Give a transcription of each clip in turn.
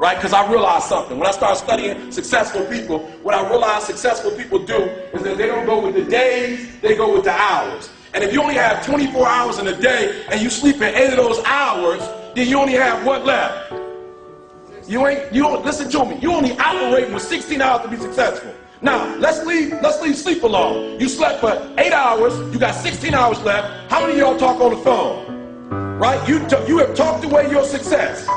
right? Because I realized something. When I started studying successful people, what I realized successful people do is that they don't go with the days, they go with the hours. And if you only have 24 hours in a day and you sleep in 8 of those hours, then you only have what left? Listen to me. You only operate with 16 hours to be successful. Now, let's leave sleep alone. You slept for 8 hours, you got 16 hours left. How many of y'all talk on the phone? Right? You have talked away your success.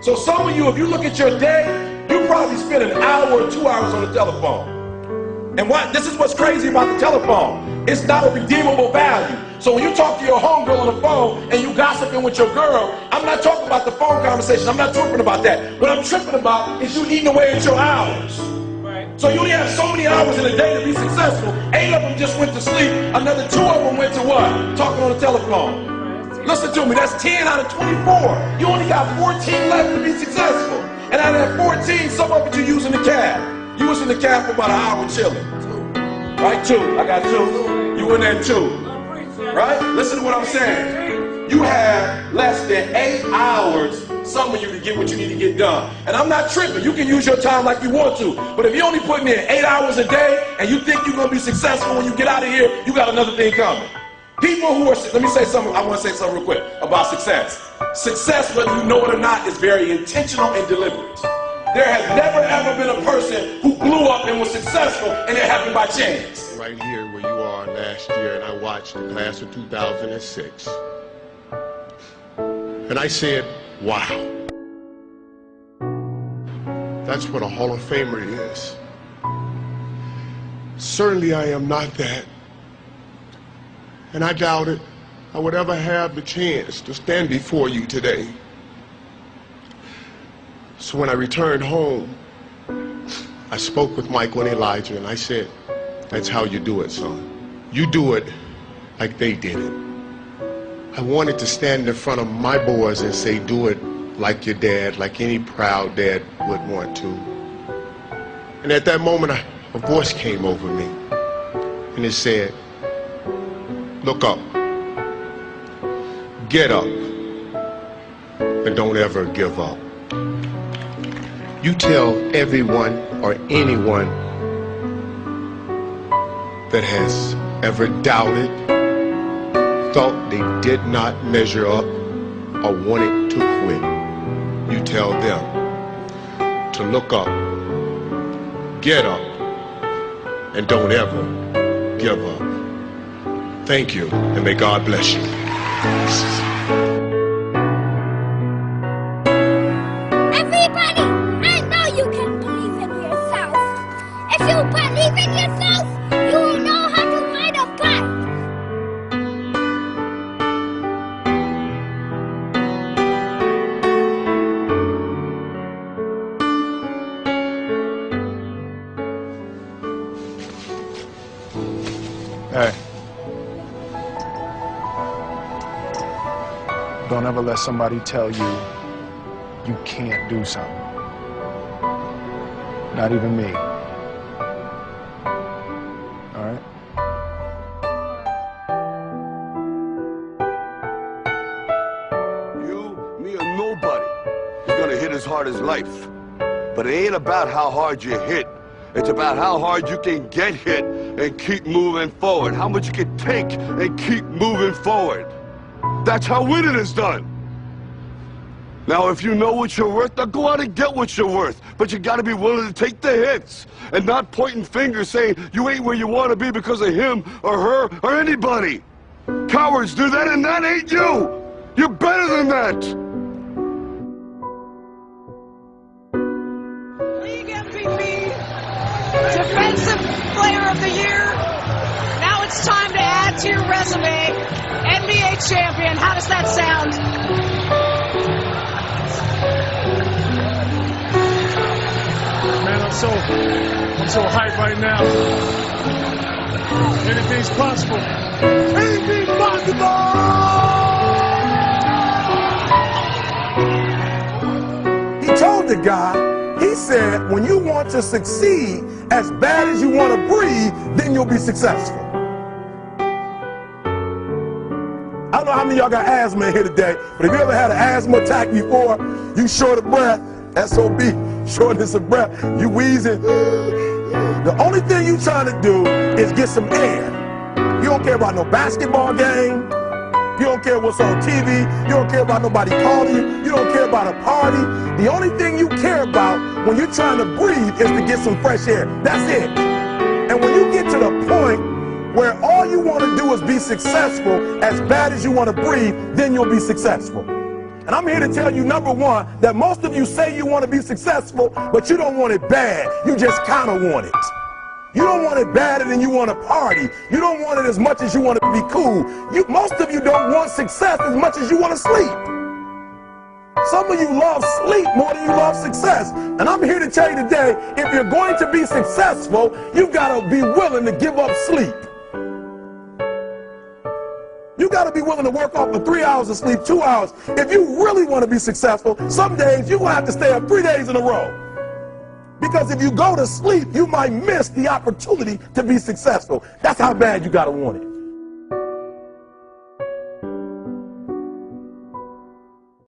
So some of you, if you look at your day, you probably spend an hour or 2 hours on the telephone. And this is what's crazy about the telephone. It's not a redeemable value. So when you talk to your homegirl on the phone and you gossiping with your girl, I'm not talking about the phone conversation. I'm not tripping about that. What I'm tripping about is you eating away at your hours. Right. So you only have so many hours in a day to be successful. 8 of them just went to sleep. Another 2 of them went to what? Talking on the telephone. Right. Listen to me. That's 10 out of 24. You only got 14 left to be successful. And out of that 14, some of it you use in the cab. You was in the cab for about an hour chilling. Right? 2. I got 2. You in there 2. Right? Listen to what I'm saying. You have less than 8 hours, some of you, to get what you need to get done. And I'm not tripping. You can use your time like you want to. But if you're only putting in 8 hours a day and you think you're going to be successful when you get out of here, you got another thing coming. People who are, let me say something, I want to say something real quick about success. Success, whether you know it or not, is very intentional and deliberate. There has never ever been a person who blew up and was successful and it happened by chance. Right here where you are last year, and I watched the class of 2006. And I said, wow. That's what a Hall of Famer is. Certainly I am not that. And I doubted I would ever have the chance to stand before you today. So when I returned home, I spoke with Michael and Elijah, and I said, that's how you do it, son. You do it like they did it. I wanted to stand in front of my boys and say, do it like your dad, like any proud dad would want to. And at that moment, a voice came over me, and it said, look up, get up, and don't ever give up. You tell everyone or anyone that has ever doubted, thought they did not measure up, or wanted to quit, you tell them to look up, get up, and don't ever give up. Thank you, and may God bless you. Everybody, I know you can believe in yourself. If you believe in yourself, you will know how to ride a bike. Hey. Don't ever let somebody tell you you can't do something. Not even me. All right? You, me, or nobody is gonna hit as hard as life. But it ain't about how hard you hit. It's about how hard you can get hit and keep moving forward. How much you can take and keep moving forward. That's how winning is done. Now, if you know what you're worth, now go out and get what you're worth. But you gotta be willing to take the hits and not pointing fingers saying you ain't where you wanna be because of him or her or anybody. Cowards do that, and that ain't you. You're better than that. League MVP, Defensive Player of the Year. Now it's time to add to your resume. NBA champion. How does that sound? Man, I'm so hyped right now. Anything's possible. Anything's possible! He told the guy, he said, when you want to succeed as bad as you want to breathe, then you'll be successful. I don't know how many of y'all got asthma in here today, but if you ever had an asthma attack before, you short of breath, SOB, shortness of breath. You wheezing. The only thing you trying to do is get some air. You don't care about no basketball game. You don't care what's on TV. You don't care about nobody calling you. You don't care about a party. The only thing you care about when you're trying to breathe is to get some fresh air. That's it. And when you get to the point where all you want to do is be successful as bad as you want to breathe, then you'll be successful. And I'm here to tell you, number one, that most of you say you want to be successful, but you don't want it bad. You just kind of want it. You don't want it badder than you want to party. You don't want it as much as you want to be cool. Most of you don't want success as much as you want to sleep. Some of you love sleep more than you love success. And I'm here to tell you today, if you're going to be successful, you've got to be willing to give up sleep. You got to be willing to work off for 3 hours of sleep, 2 hours. If you really want to be successful, some days you're going to have to stay up 3 days in a row. Because if you go to sleep, you might miss the opportunity to be successful. That's how bad you got to want it.